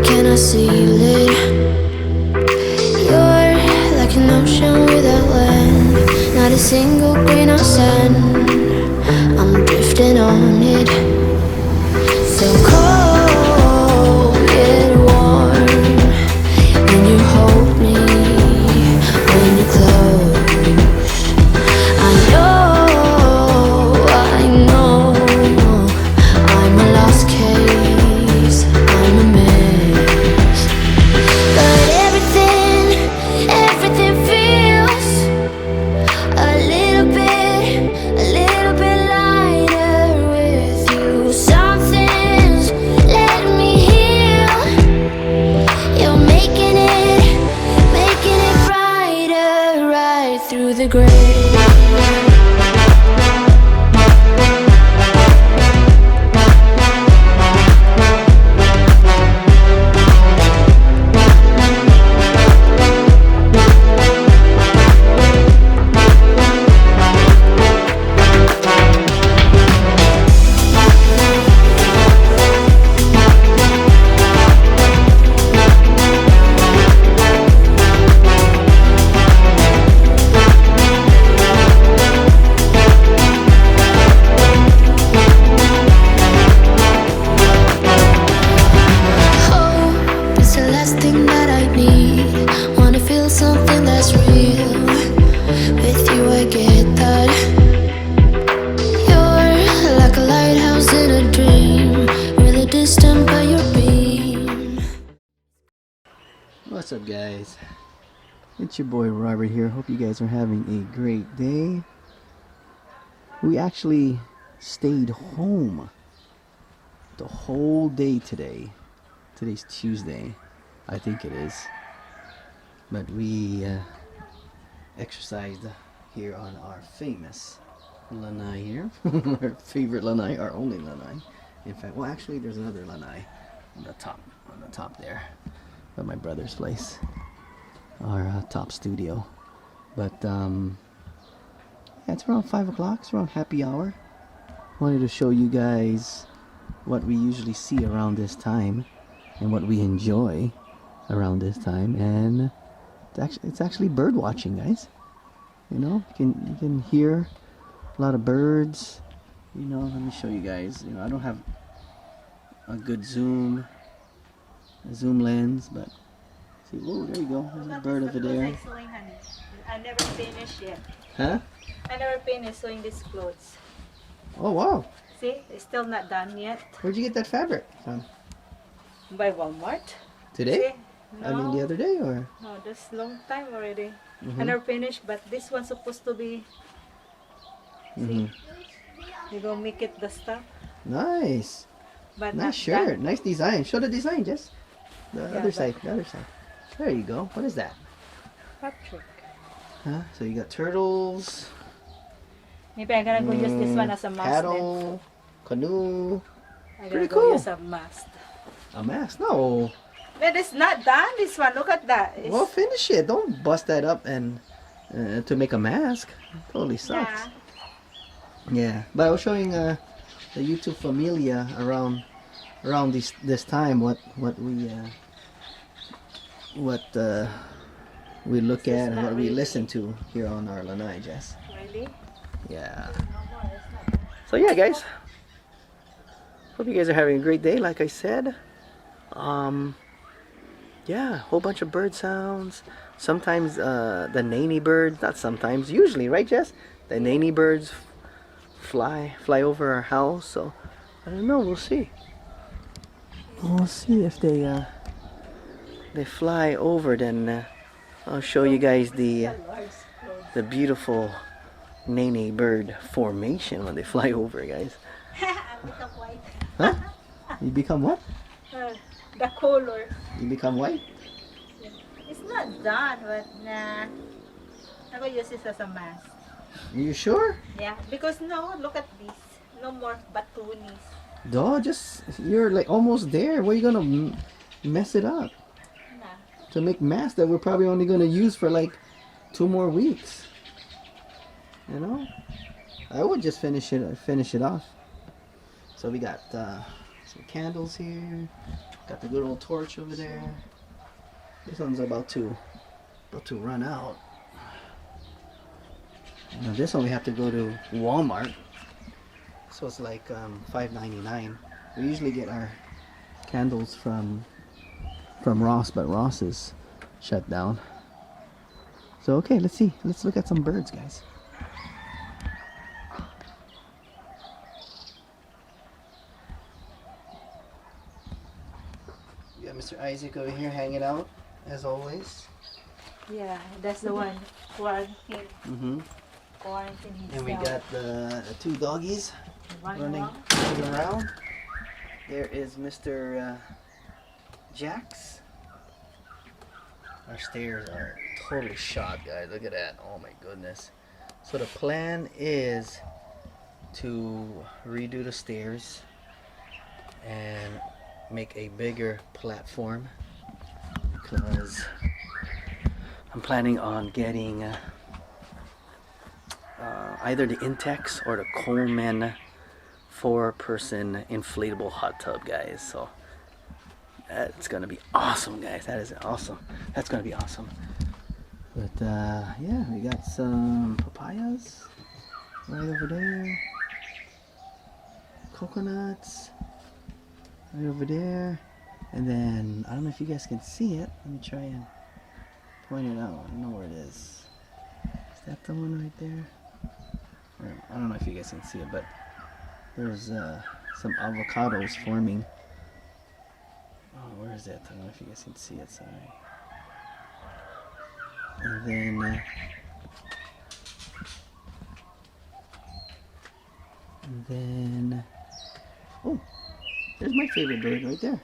can I seal it? You're like an ocean without land, not a single grain of sand. I'm drifting on it. Feel cold, get warm when you hold me, when you close. I know I'm a lost case, I'm a mess. But everything feels a little bit lighter with you. Something's letting me heal. You're making it brighter right through the gray. What's up, guys? It's your boy Robert here. Hope you guys are having a great day. We actually stayed home the whole day today. Today's Tuesday, I think it is. But we exercised here on our famous lanai here. Our favorite lanai, our only lanai. In fact, well, actually, there's another lanai on the top there. At my brother's place, our top studio. But yeah, it's around 5 o'clock. It's around happy hour. Wanted to show you guys what we usually see around this time and what we enjoy around this time. And it's actually bird watching, guys. You know, you can hear a lot of birds. You know, let me show you guys. You know, I don't have a good zoom lens, but see, oh, there you go. There's a bird over there. I never finished yet. Huh? I never finished sewing these clothes. Oh, wow. See, it's still not done yet. Where'd you get that fabric from? By Walmart. Today? See? No, I mean, the other day, or? no, that's long time already. I never finished, but this one's supposed to be. See, you go make it the stuff. Nice. But Nice shirt. Nice design. Show the design, Jess. The other side. The other side. There you go. What is that? Patrick. Huh? So you got turtles. Maybe I'm gonna go use this one as a mast. Paddle. Canoe. I'm Pretty gonna go cool. use a mast. A mask? No. But it's not done. This one. Look at that. It's, Well, finish it. Don't bust that up and to make a mask. Totally sucks. Yeah. But I was showing the YouTube familia around this time what we look at and what we listen to here on our lanai, Jess. Really? Yeah. So yeah, guys. Hope you guys are having a great day. Like I said, yeah, whole bunch of bird sounds. Sometimes the nanny birds, not sometimes, usually, right, Jess? The nanny birds fly over our house. So I don't know. We'll see. We'll see if they fly over. Then I'll show you guys the beautiful nanny bird formation when they fly over, guys. I become white. Huh? You become what? The color. You become white? It's not done, but nah. I'm gonna use this as a mask. Are you sure? Yeah, because no, look at this. No more batunis. No, you're like almost there. Where are you gonna mess it up? Nah. To make masks that we're probably only gonna use for like 2 more weeks. You know? I would just finish it off. So we got some candles here. Got the good old torch over there. This one's about to run out. Now this one we have to go to Walmart. So it's like $5.99. We usually get our candles from Ross, but Ross is shut down. So okay, let's see. Let's look at some birds, guys. We got Mr. Isaac over here hanging out, as always. Yeah, that's the one. Quarantine. Mm-hmm. Quarantine himself. And we got the two doggies running around. around. There is Mr. Jax. Our stairs are totally shot, guys. Look at that. Oh my goodness. So the plan is to redo the stairs and make a bigger platform, because I'm planning on getting either the Intex or the Coleman 4-person inflatable hot tub, guys. So that's gonna be awesome, guys. That is awesome. That's gonna be awesome. But yeah, we got some papayas right over there, coconuts right over there, and then I don't know if you guys can see it. Let me try and point it out. I don't know where it is. Is that the one right there? I don't know if you guys can see it, but there's some avocados forming. Oh, where is it? I don't know if you guys can see it. Sorry. And then oh, there's my favorite bird right there.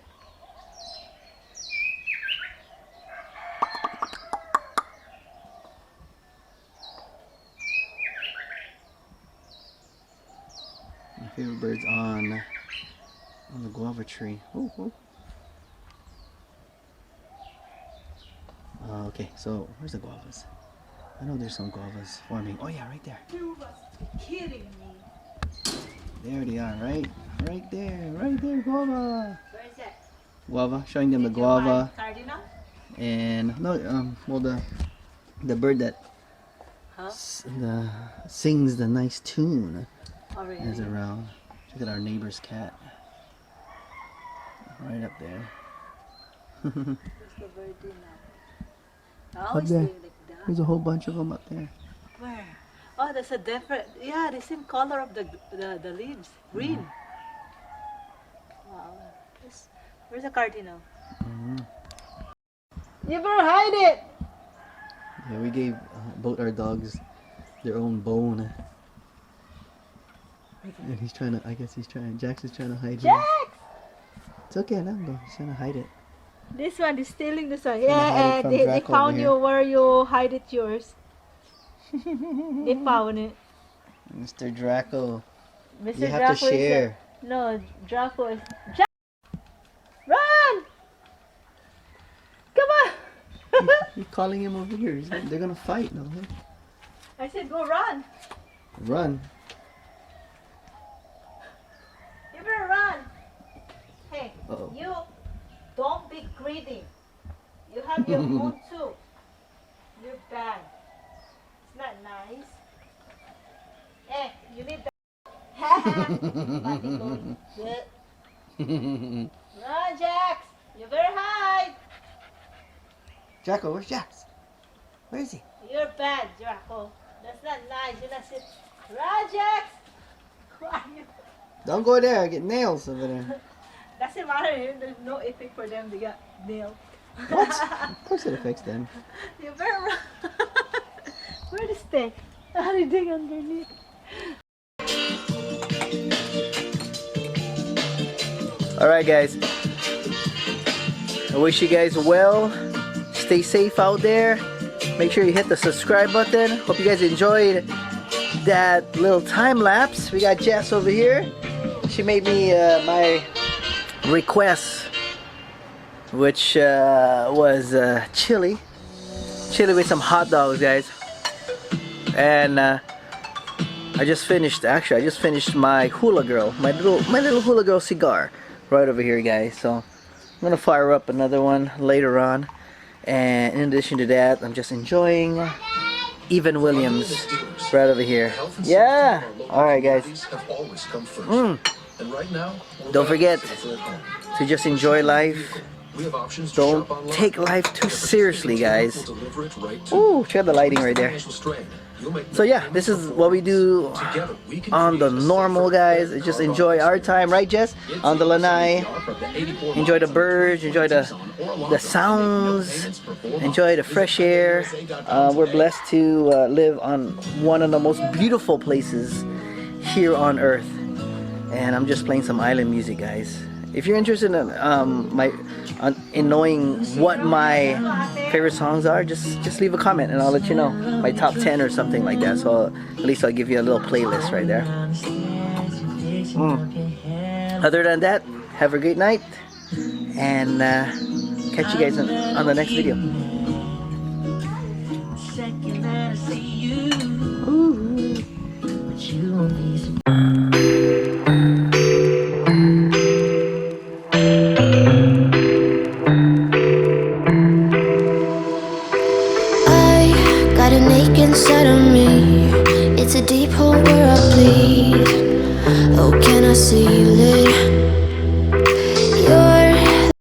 My favorite bird's on the guava tree. Oh, oh. Okay, so where's the guavas? I know there's some guavas forming. Oh yeah, right there. You must be kidding me. There they are, right there, guava. Where is that? Guava, showing them the guava. Cardinal? And no, well the bird that sings the nice tune is around. Look at our neighbor's cat, right up there. Where's the bird now? Up there. There's a whole bunch of them up there. Where? Oh, that's a different. Yeah, the same color of the leaves, green. Wow. Where's the cardinal? You better hide it. Yeah, we gave both our dogs their own bone. And he's trying to. I guess he's trying. Jax is trying to hide it. Jax! It's okay, let him go. He's trying to hide it. This one is stealing this one. Yeah, they found you where you hide it yours. They found it. Mr. Draco. Mr. You have Draco to share. No, Draco is... Run! Come on! You're calling him over here. They're gonna fight. No? I said go run. Run. You better run. Hey, Uh-oh. you don't be greedy. You have your own too. You're bad. It's not nice. Hey, you need the Run, Jax. You better hide. Draco, where's Jax? Where is he? You're bad, Draco. That's not nice. You're not sit. Run, Jax. Who are you? Don't go there. I get nails over there. Doesn't matter. There's no effect for them. They got nailed. What? Of course it affects them. You better run. Where the stick? How do you dig underneath? Alright guys, I wish you guys well. Stay safe out there. Make sure you hit the subscribe button. Hope you guys enjoyed that little time lapse. We got Jess over here. She made me my request, which was chili with some hot dogs, guys. And I just finished my hula girl, my little hula girl cigar right over here, guys. So I'm gonna fire up another one later on. And in addition to that, I'm just enjoying Evan Williams right over here. Yeah. All right, guys. Don't forget to just enjoy life. Don't take life too seriously, guys. Ooh, check out the lighting right there. So yeah, this is what we do on the normal, guys. Just enjoy our time, right, Jess? On the lanai. Enjoy the birds, enjoy the sounds, enjoy the fresh air. We're blessed to live on one of the most beautiful places here on Earth. And I'm just playing some island music, guys. If you're interested in knowing what my favorite songs are, just leave a comment and I'll let you know my top 10 or something like that. So at least I'll give you a little playlist right there. Other than that, have a great night and catch you guys on the next video. Inside of me, it's a deep hole where I bleed. Oh, can I seal it?